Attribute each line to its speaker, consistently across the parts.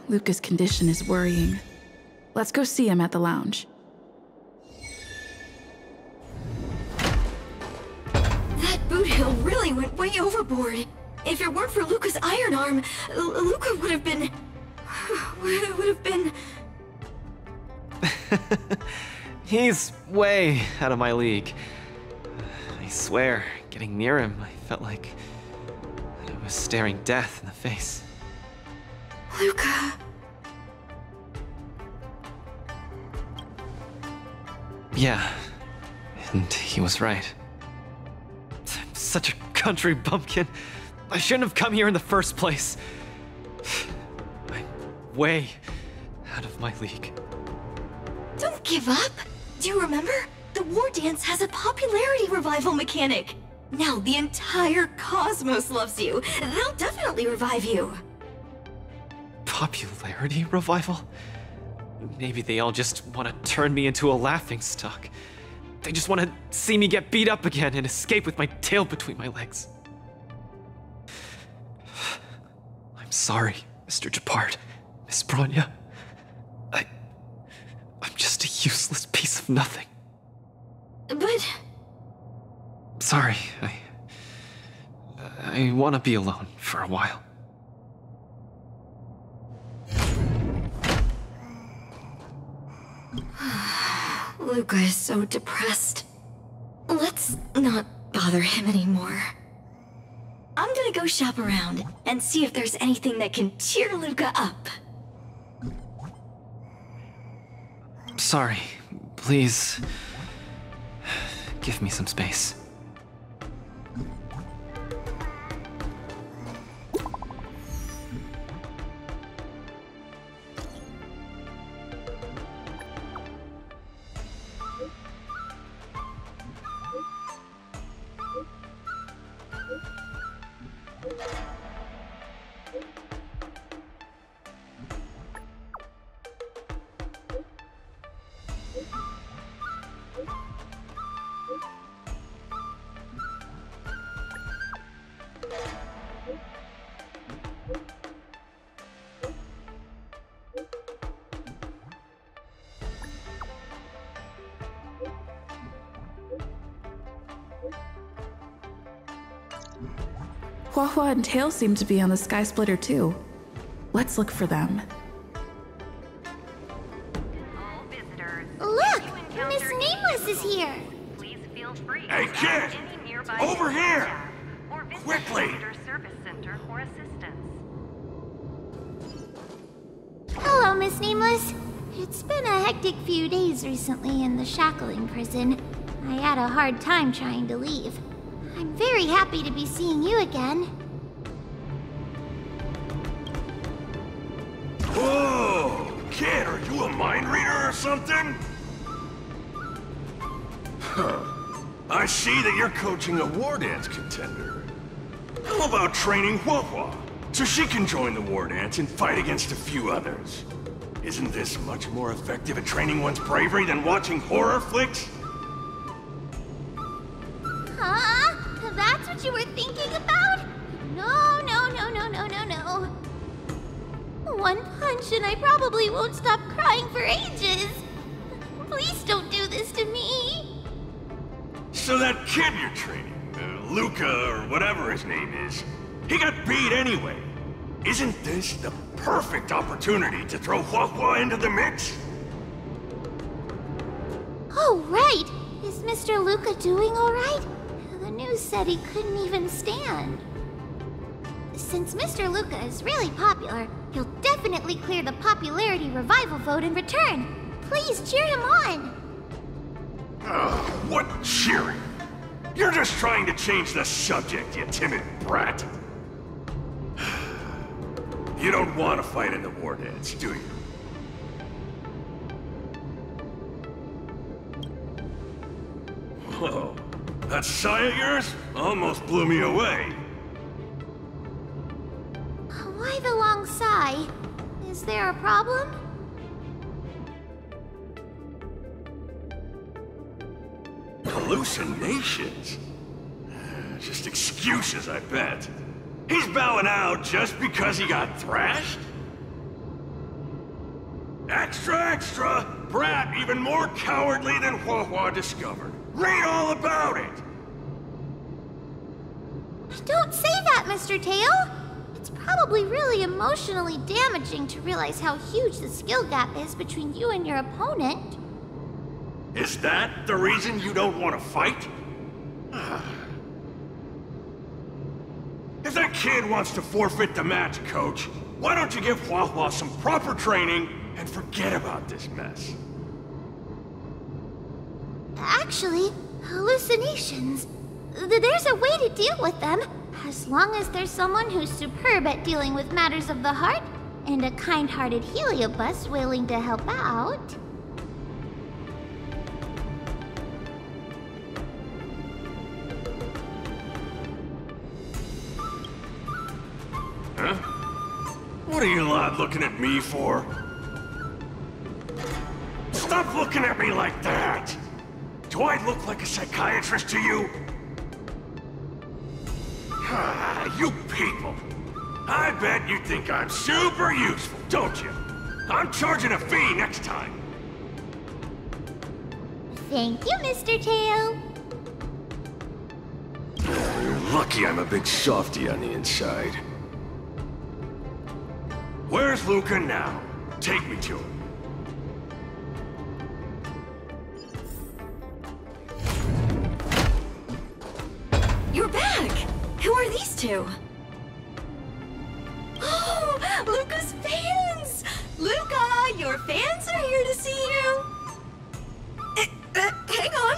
Speaker 1: Luca's condition is worrying. Let's go see him at the lounge.
Speaker 2: That boot hill really went way overboard. If it weren't for Luca's iron arm, Luca would have been...
Speaker 3: He's way out of my league. I swear, getting near him, I felt like I was staring death in the face.
Speaker 2: Luca...
Speaker 3: Yeah, and he was right. I'm such a country bumpkin. I shouldn't have come here in the first place. I'm way out of my league.
Speaker 2: Don't give up! Do you remember? The war dance has a popularity revival mechanic. Now the entire cosmos loves you. They'll definitely revive you.
Speaker 3: Popularity revival? Maybe they all just want to turn me into a laughingstock. They just want to see me get beat up again and escape with my tail between my legs. I'm sorry, Mr. Gepard, Miss Bronya. I'm just a useless piece of nothing.
Speaker 2: But...
Speaker 3: Sorry, I want to be alone for a while.
Speaker 2: Luca is so depressed. Let's not bother him anymore. I'm gonna go shop around and see if there's anything that can cheer Luca up.
Speaker 3: Sorry, please give me some space.
Speaker 1: Hua and Tail seem to be on the Sky Splitter too. Let's look for them.
Speaker 4: All visitors.
Speaker 5: Look! Miss Nameless is here!
Speaker 4: Please feel free
Speaker 6: Hey,
Speaker 4: to
Speaker 6: kid!
Speaker 4: contact any nearby
Speaker 6: Over here!
Speaker 4: staff or visit
Speaker 6: Quickly!
Speaker 4: the Visitor Service Center for assistance.
Speaker 5: Hello, Miss Nameless. It's been a hectic few days recently in the shackling prison. I had a hard time trying to leave. I'm very happy to be seeing you again.
Speaker 6: Whoa! Kid, are you a mind reader or something? Huh. I see that you're coaching a war dance contender. How about training Hua so she can join the war dance and fight against a few others? Isn't this much more effective at training one's bravery than watching horror flicks?
Speaker 5: Huh? That's what you were thinking about? No, no, no, no, no, no, no. One punch and I probably won't stop crying for ages. Please don't do this to me.
Speaker 6: So that kid you're training, Luca or whatever his name is, he got beat anyway. Isn't this the perfect opportunity to throw Hua into the mix?
Speaker 5: Oh, right. Is Mr. Luca doing all right? The news said he couldn't even stand. Since Mr. Luca is really popular, he'll definitely clear the popularity revival vote in return. Please cheer him on.
Speaker 6: Ugh, what cheering? You're just trying to change the subject, you timid brat. You don't want to fight in the war dance, do you? Whoa, that sigh of yours almost blew me away.
Speaker 5: Why the long sigh? Is there a problem?
Speaker 6: Hallucinations? Just excuses, I bet. He's bowing out just because he got thrashed? Extra, extra! Brat even more cowardly than Huahua discovered. Read all about it!
Speaker 5: Don't say that, Mr. Tail! It's probably really emotionally damaging to realize how huge the skill gap is between you and your opponent.
Speaker 6: Is that the reason you don't want to fight? If that kid wants to forfeit the match, Coach, why don't you give Huahua some proper training and forget about this mess?
Speaker 5: Actually, hallucinations. There's a way to deal with them, as long as there's someone who's superb at dealing with matters of the heart, and a kind-hearted Heliobus willing to help out.
Speaker 6: Huh? What are you lot looking at me for? Stop looking at me like that! Do I look like a psychiatrist to you? You people! I bet you think I'm super useful, don't you? I'm charging a fee next time.
Speaker 5: Thank you, Mr. Tail.
Speaker 6: You're lucky I'm a big softy on the inside. Where's Luca now? Take me to him.
Speaker 2: You're back! Who are these two? Oh, Luca's fans! Luca, your fans are here to see you! Hang on!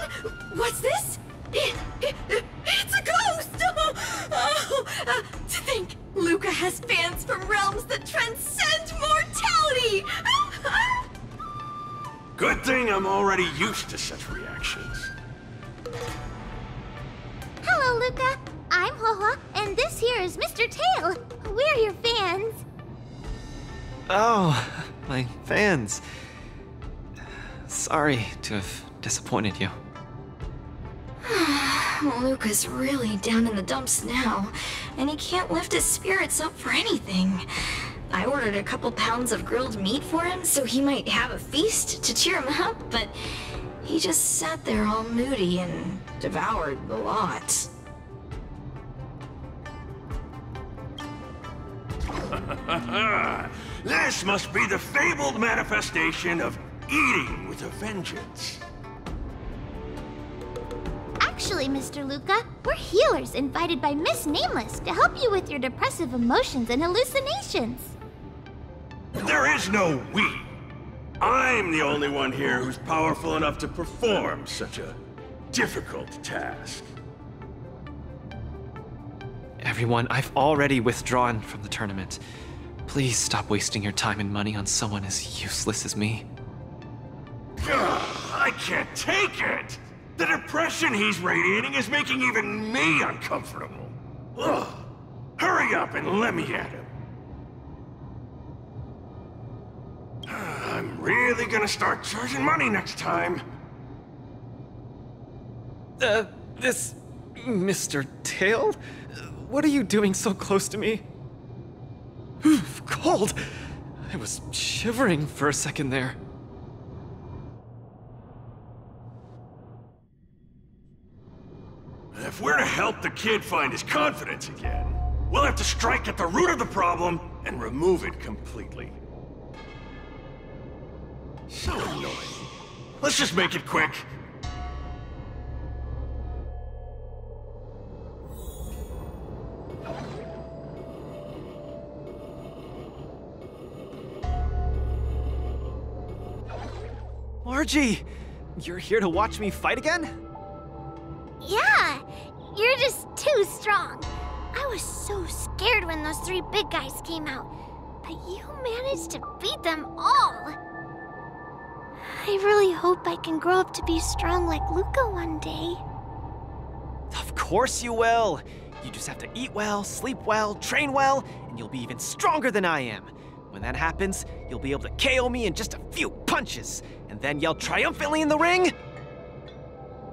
Speaker 2: What's this? It's a ghost! To think Luca has fans from realms that transcend mortality!
Speaker 6: Good thing I'm already used to such reactions.
Speaker 5: Hello, Luca. I'm Huahua, and this here is Mr. Tail. We're your fans.
Speaker 3: Oh, my fans. Sorry to have disappointed you.
Speaker 2: Luca's really down in the dumps now, and he can't lift his spirits up for anything. I ordered a couple pounds of grilled meat for him so he might have a feast to cheer him up, but he just sat there all moody and devoured the lot.
Speaker 6: This must be the fabled manifestation of eating with a vengeance.
Speaker 5: Actually, Mr. Luca, we're healers invited by Miss Nameless to help you with your depressive emotions and hallucinations.
Speaker 6: There is no we. I'm the only one here who's powerful enough to perform such a difficult task.
Speaker 3: Everyone, I've already withdrawn from the tournament. Please stop wasting your time and money on someone as useless as me.
Speaker 6: I can't take it! The depression he's radiating is making even me uncomfortable. Ugh. Hurry up and let me at him. I'm really gonna start charging money next time.
Speaker 3: This... Mr. Tail? What are you doing so close to me? Cold! I was shivering for a second there.
Speaker 6: If we're to help the kid find his confidence again, we'll have to strike at the root of the problem and remove it completely. So annoying. Let's just make it quick.
Speaker 3: Margie! You're here to watch me fight again?
Speaker 5: Yeah, you're just too strong. I was so scared when those three big guys came out, but you managed to beat them all. I really hope I can grow up to be strong like Luca one day.
Speaker 3: Of course you will! You just have to eat well, sleep well, train well, and you'll be even stronger than I am. When that happens, you'll be able to KO me in just a few punches, and then yell triumphantly in the ring,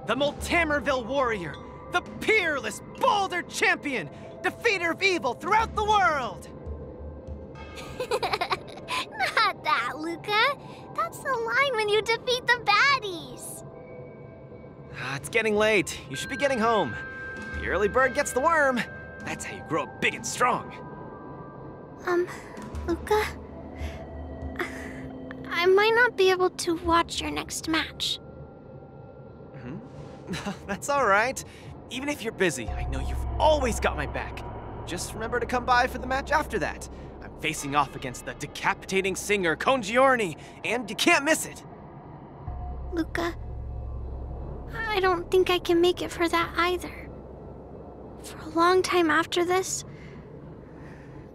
Speaker 3: "The Multamerville Warrior, the peerless Boulder Champion, defeater of evil throughout the world!"
Speaker 5: Not that, Luca. you defeat the baddies.
Speaker 3: It's getting late. You should be getting home. The early bird gets the worm. That's how you grow up big and strong.
Speaker 5: Luca? I might not be able to watch your next match.
Speaker 3: That's all right. Even if you're busy, I know you've always got my back. Just remember to come by for the match after that. I'm facing off against the decapitating singer Congiorni, and you can't miss it.
Speaker 5: Luca, I don't think I can make it for that either. For a long time after this,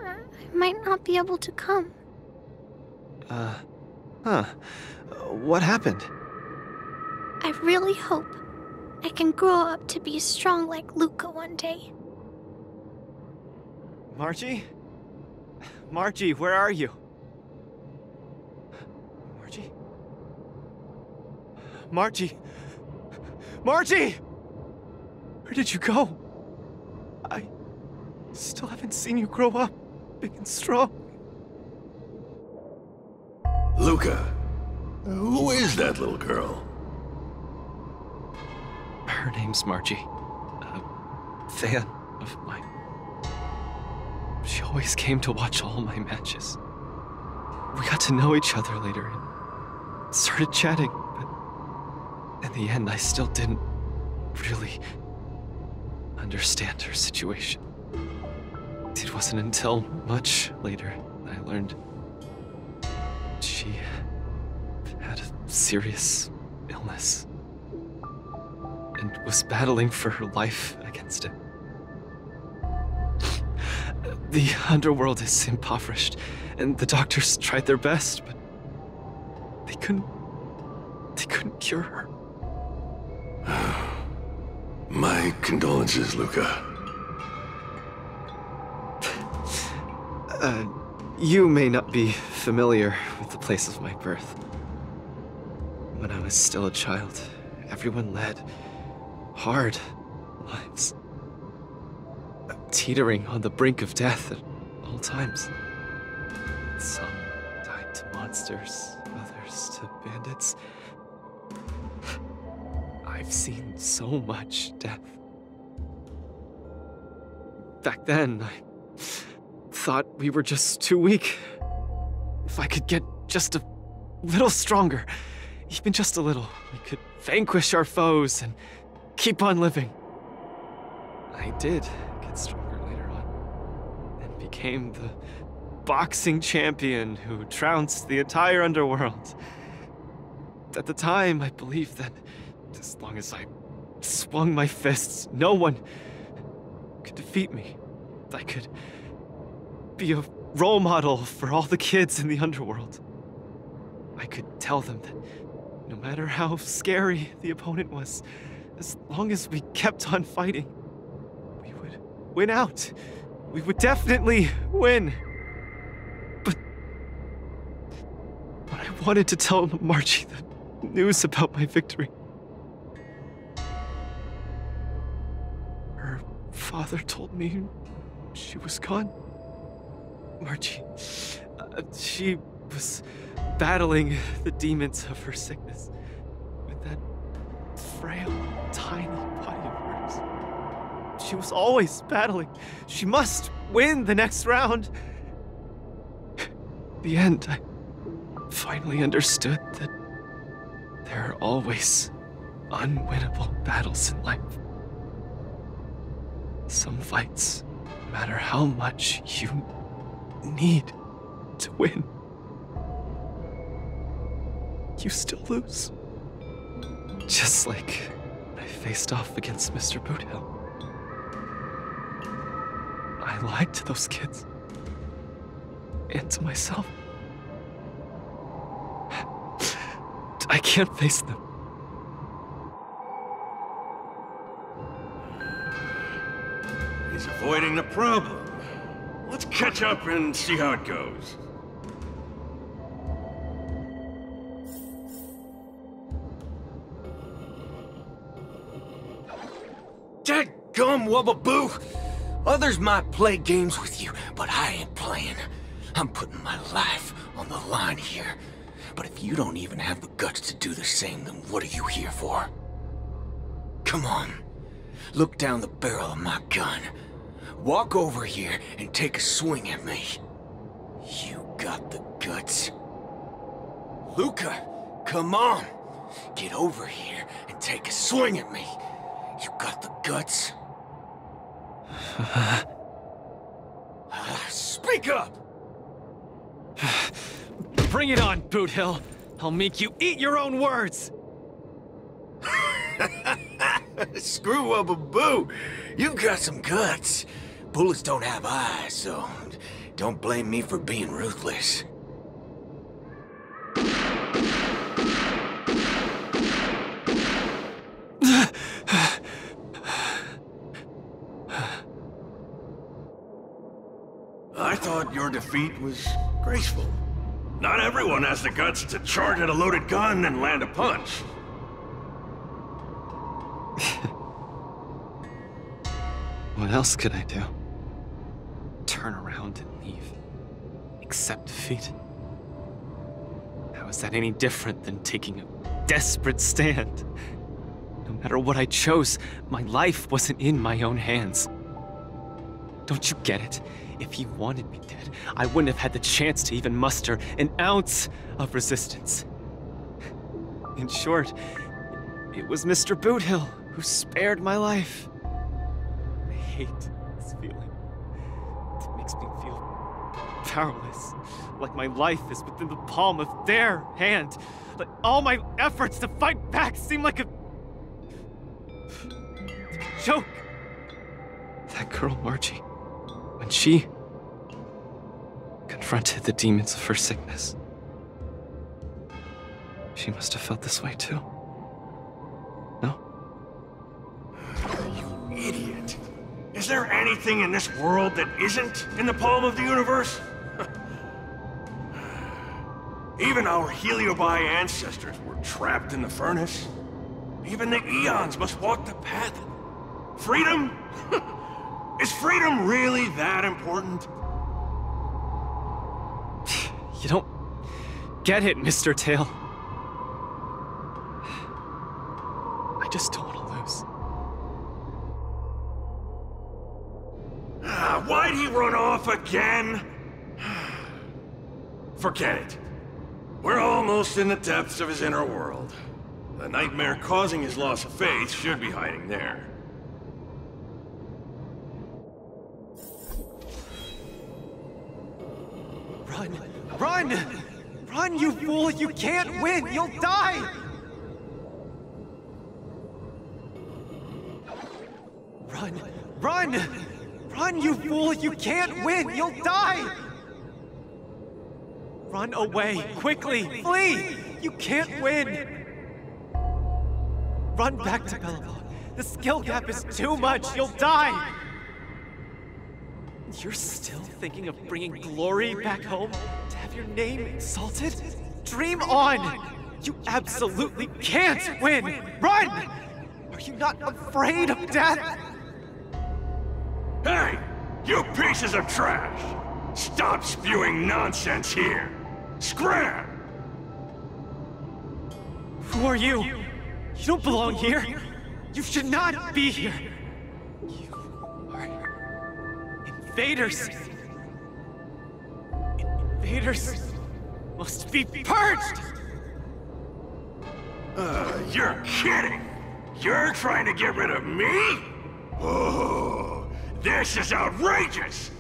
Speaker 5: I might not be able to come.
Speaker 3: What happened?
Speaker 5: I really hope I can grow up to be strong like Luca one day.
Speaker 3: Margie? Margie, where are you? Margie? Margie? Margie! Where did you go? I still haven't seen you grow up big and strong.
Speaker 6: Luca, who is that little girl?
Speaker 3: Her name's Margie. A fan of mine. She always came to watch all my matches. We got to know each other later and started chatting, but in the end, I still didn't really understand her situation. It wasn't until much later that I learned she had a serious illness and was battling for her life against it. The underworld is impoverished, and the doctors tried their best, but they couldn't cure her.
Speaker 6: My condolences, Luca.
Speaker 3: You may not be familiar with the place of my birth. When I was still a child, everyone led hard lives, teetering on the brink of death at all times. Some died to monsters, others to bandits. I've seen so much death. Back then, I thought we were just too weak. If I could get just a little stronger, even just a little, we could vanquish our foes and keep on living. I did get stronger later on, and became the boxing champion who trounced the entire underworld. At the time, I believed that as long as I swung my fists, no one could defeat me. I could be a role model for all the kids in the underworld. I could tell them that no matter how scary the opponent was, as long as we kept on fighting, we would win out. We would definitely win. But when I wanted to tell Margie the news about my victory, her father told me she was gone. Margie, she was battling the demons of her sickness with that frail, tiny body of hers. She was always battling. She must win the next round. In the end, I finally understood that there are always unwinnable battles in life. Some fights, no matter how much you need to win, you still lose. Just like when I faced off against Mr. Boothill. I lied to those kids. And to myself. I can't face them.
Speaker 6: He's avoiding the problem. Let's catch up and see how it goes.
Speaker 7: Dadgum Wubbaboo! Others might play games with you, but I ain't playing. I'm putting my life on the line here. But if you don't even have the guts to do the same, then what are you here for? Come on. Look down the barrel of my gun. Walk over here and take a swing at me. You got the guts? Luca, come on. Get over here and take a swing at me. You got the guts? Speak up!
Speaker 3: Bring it on, Boot Hill. I'll make you eat your own words.
Speaker 7: Screw Wubba Boo. You've got some guts. Bullets don't have eyes, so don't blame me for being ruthless.
Speaker 6: I thought your defeat was graceful. Not everyone has the guts to charge at a loaded gun and land a punch.
Speaker 3: What else could I do? Turn around and leave? Accept defeat? How is that any different than taking a desperate stand? No matter what I chose, my life wasn't in my own hands. Don't you get it? If you wanted me dead, I wouldn't have had the chance to even muster an ounce of resistance. In short, it was Mr. Boot Hill who spared my life. I hate this feeling. It makes me feel powerless, like my life is within the palm of their hand. Like all my efforts to fight back seem like a joke. That girl, Margie, when she confronted the demons of her sickness, she must have felt this way too. No?
Speaker 6: You idiot. Is there anything in this world that isn't in the palm of the universe? Even our Heliobi ancestors were trapped in the furnace. Even the eons must walk the path. Freedom? Is freedom really that important?
Speaker 3: You don't get it, Mr. Tail. I just don't want to lose.
Speaker 6: Why'd he run off again? Forget it. We're almost in the depths of his inner world. The nightmare causing his loss of faith should be hiding there.
Speaker 3: Run! Run! Run, you fool! You can't win! You'll die! Run! Run! Run, you fool! You can't win! You'll die! Run away! Quickly! Flee! You can't win! Run back to Bellabog. The skill gap is too much! You'll die! You're still thinking of bringing glory back home? To have your name exalted? Dream on! You absolutely can't win! Run! Are you not afraid of death?
Speaker 6: Hey! You pieces of trash! Stop spewing nonsense here! Scram!
Speaker 3: Who are you? You don't belong here! You should not be here! You are invaders! Invaders must be purged!
Speaker 6: You're kidding! You're trying to get rid of me? Oh, this is outrageous!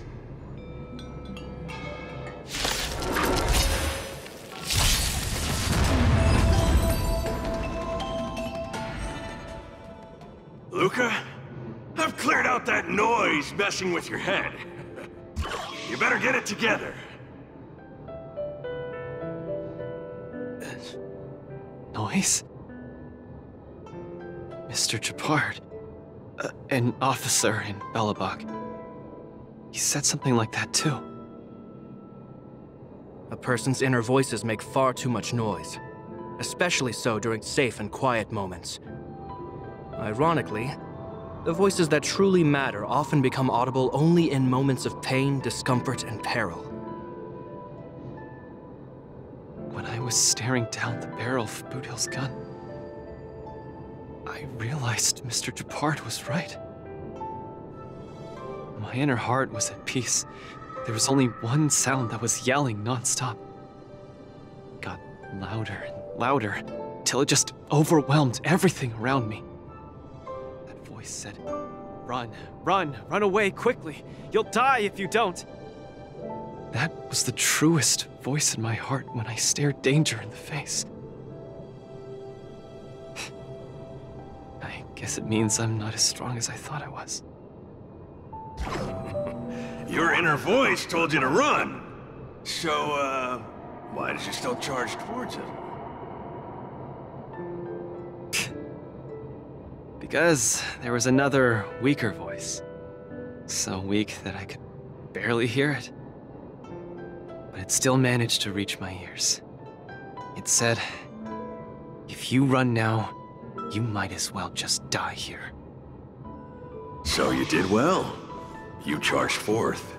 Speaker 6: Luca, I've cleared out that noise messing with your head. You better get it together.
Speaker 3: Noise? Mr. Japard, an officer in Bellabog. He said something like that too.
Speaker 8: A person's inner voices make far too much noise, especially so during safe and quiet moments. Ironically, the voices that truly matter often become audible only in moments of pain, discomfort, and peril.
Speaker 3: when I was staring down the barrel of Bootill's gun, I realized Mr. Dupart was right. My inner heart was at peace. There was only one sound that was yelling nonstop. It got louder and louder, till it just overwhelmed everything around me. That voice said, "Run, run, run away quickly. You'll die if you don't." That was the truest voice in my heart when I stared danger in the face. I guess it means I'm not as strong as I thought I was.
Speaker 6: Your inner voice told you to run. So, why did you still charge towards him?
Speaker 3: Because there was another, weaker voice. So weak that I could barely hear it. But it still managed to reach my ears. It said, "If you run now, you might as well just die here."
Speaker 6: So you did well. You charged forth.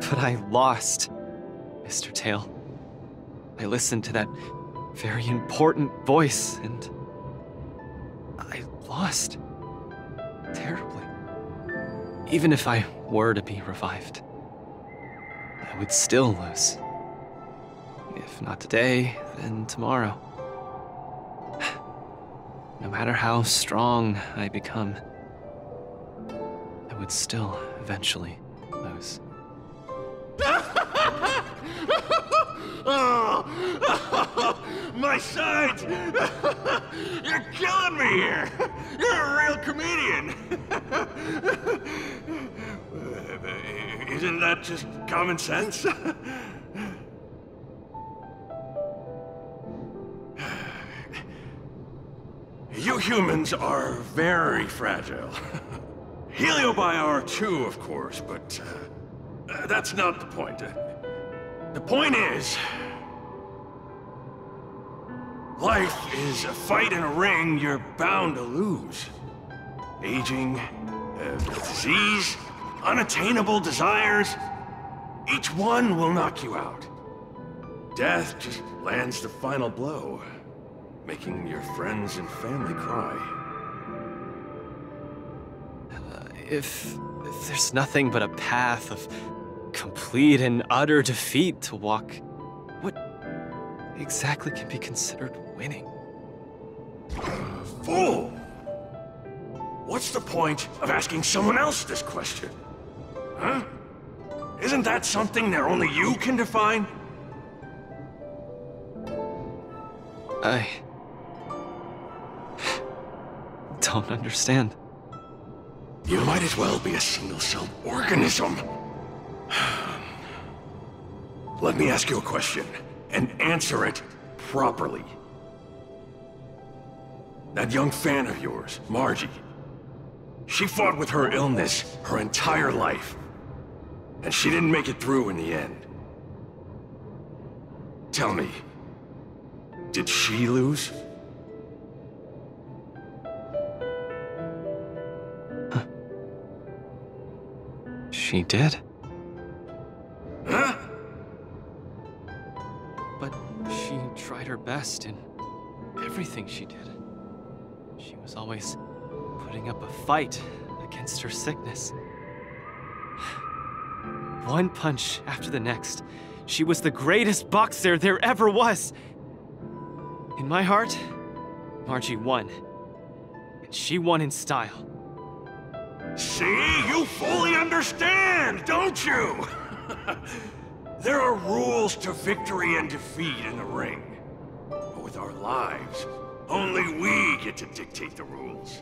Speaker 3: But I lost, Mr. Tail. I listened to that very important voice, and I lost. Terribly. Even if I were to be revived, I would still lose. If not today, then tomorrow. No matter how strong I become, I would still eventually lose.
Speaker 6: Oh, my sight! You're killing me here! You're a real comedian! Isn't that just common sense? You humans are very fragile. Heliobiar too, of course, but that's not the point. The point is, life is a fight in a ring you're bound to lose. Aging, disease, unattainable desires, each one will knock you out. Death just lands the final blow, making your friends and family cry.
Speaker 3: If there's nothing but a path of complete and utter defeat to walk, what exactly can be considered winning?
Speaker 6: Fool! What's the point of asking someone else this question? Huh? Isn't that something that only you can define?
Speaker 3: I don't understand.
Speaker 6: You might as well be a single-celled organism. Let me ask you a question, and answer it properly. That young fan of yours, Margie, she fought with her illness her entire life, and she didn't make it through in the end. Tell me, did she lose?
Speaker 3: She did.
Speaker 6: Huh?
Speaker 3: But she tried her best in everything she did. She was always putting up a fight against her sickness. One punch after the next. She was the greatest boxer there ever was. In my heart, Margie won. And she won in style.
Speaker 6: See? You fully understand, don't you? There are rules to victory and defeat in the ring. But with our lives, only we get to dictate the rules.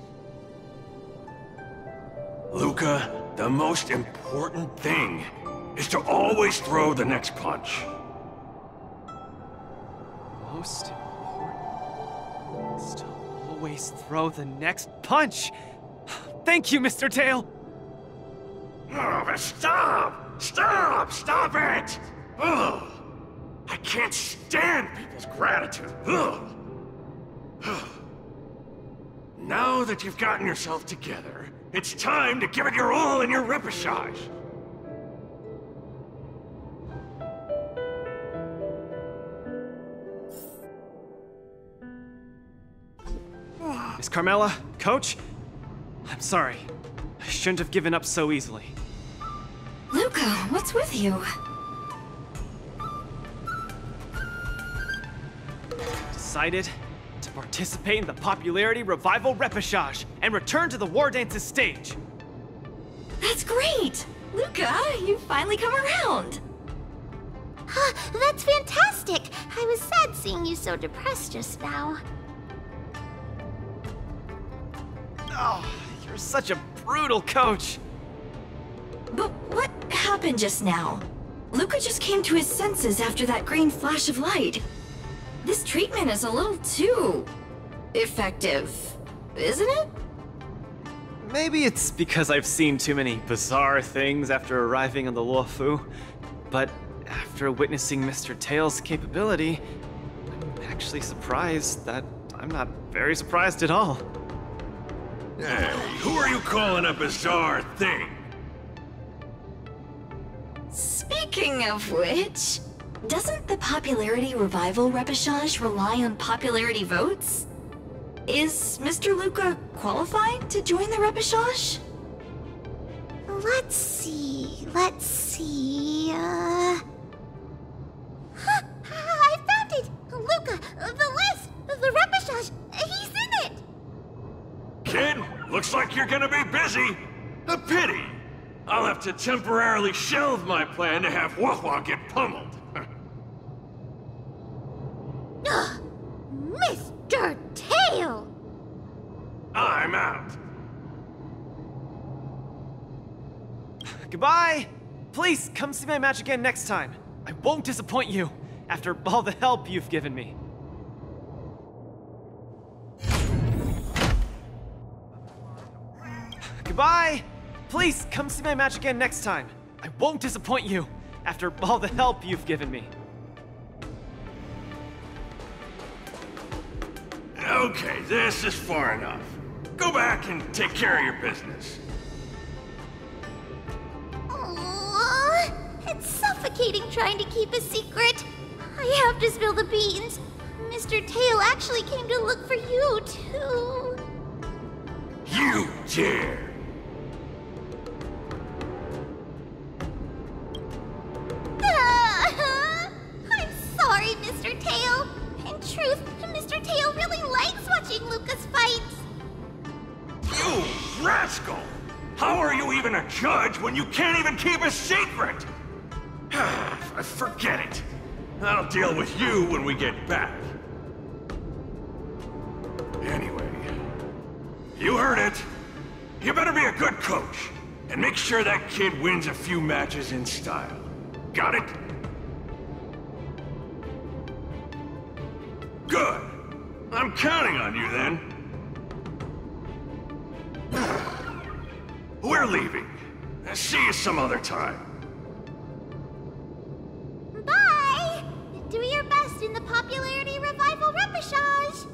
Speaker 6: Luca, the most important thing is to always throw the next punch.
Speaker 3: Most important is to always throw the next punch. Thank you, Mr. Tail!
Speaker 6: Oh, but stop! Stop! Stop it! Ugh. I can't stand people's gratitude. Ugh. Now that you've gotten yourself together, it's time to give it your all in your repechage.
Speaker 3: Miss Carmela, Coach, I'm sorry. I shouldn't have given up so easily.
Speaker 2: Luca, what's with you?
Speaker 3: Decided to participate in the popularity revival repechage and return to the War Dance's stage.
Speaker 2: That's great! Luca, you finally come around!
Speaker 5: That's fantastic! I was sad seeing you so depressed just now.
Speaker 3: Oh, you're such a brutal coach.
Speaker 2: But what happened just now? Luca just came to his senses after that green flash of light. This treatment is a little too... effective, isn't it?
Speaker 3: Maybe it's because I've seen too many bizarre things after arriving on the Luofu, but after witnessing Mr. Tail's capability, I'm actually surprised that I'm not very surprised at all.
Speaker 6: Hey, who are you calling a bizarre thing?
Speaker 2: Speaking of which, doesn't the popularity revival repechage rely on popularity votes? Is Mr. Luca qualified to join the repechage?
Speaker 5: Let's see. I found it! Luca, the list, the repechage, he's in it!
Speaker 6: Kid, looks like you're gonna be busy. A pity. I'll have to temporarily shelve my plan to have Huahua get pummeled.
Speaker 5: Mr. Tail!
Speaker 6: I'm out.
Speaker 3: Goodbye! Please, come see my match again next time. I won't disappoint you, after all the help you've given me. Goodbye! Please, come see my match again next time. I won't disappoint you, after all the help you've given me.
Speaker 6: Okay, this is far enough. Go back and take care of your business.
Speaker 5: Aww, it's suffocating trying to keep a secret. I have to spill the beans. Mr. Tail actually came to look for you, too.
Speaker 6: You dare!
Speaker 5: I'm sorry, Mr. Tail. In truth, Mr. Tail really likes watching Lucas fights.
Speaker 6: You rascal! How are you even a judge when you can't even keep a secret? Forget it. I'll deal with you when we get back. Anyway, you heard it. You better be a good coach and make sure that kid wins a few matches in style. Got it? Good. I'm counting on you then. We're leaving. See you some other time.
Speaker 5: Bye! Do your best in the popularity revival repechage!